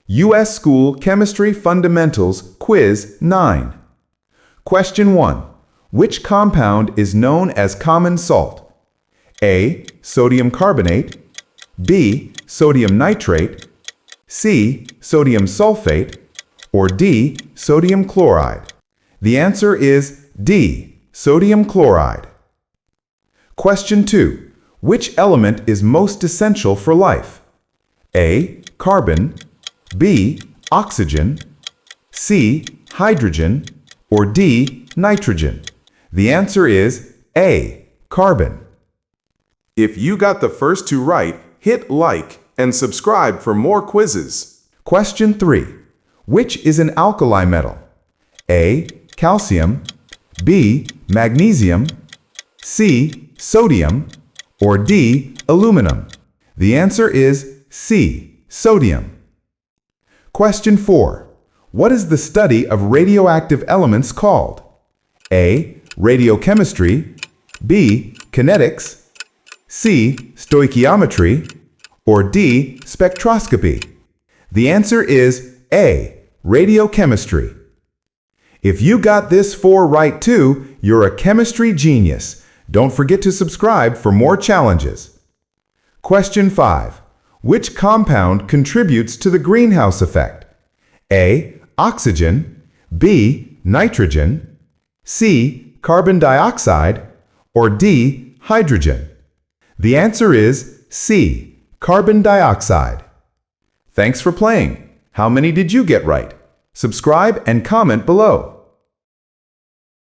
U.S. School Chemistry Fundamentals Quiz 9. Question 1. Which compound is known as common salt? A. Sodium carbonate. B. Sodium nitrate. C. Sodium sulfate. Or D. Sodium chloride. The answer is D. Sodium chloride. Question 2. Which element is most essential for life? A. Carbon. B. Oxygen. C. Hydrogen. Or D. Nitrogen. The answer is A. Carbon. If you got the first two right, hit like and subscribe for more quizzes. Question 3. Which is an alkali metal? A. Calcium. B. Magnesium. C. Sodium. Or D. Aluminum. The answer is C. Sodium. Question 4. What is the study of radioactive elements called? A. Radiochemistry. B. Kinetics. C. Stoichiometry. Or D. Spectroscopy. The answer is A. Radiochemistry. If you got this 4 right too, you're a chemistry genius. Don't forget to subscribe for more challenges. Question 5. Which compound contributes to the greenhouse effect? A. Oxygen. B. Nitrogen. C. Carbon dioxide. Or D. Hydrogen. The answer is C. Carbon dioxide. Thanks for playing. How many did you get right? Subscribe and comment below.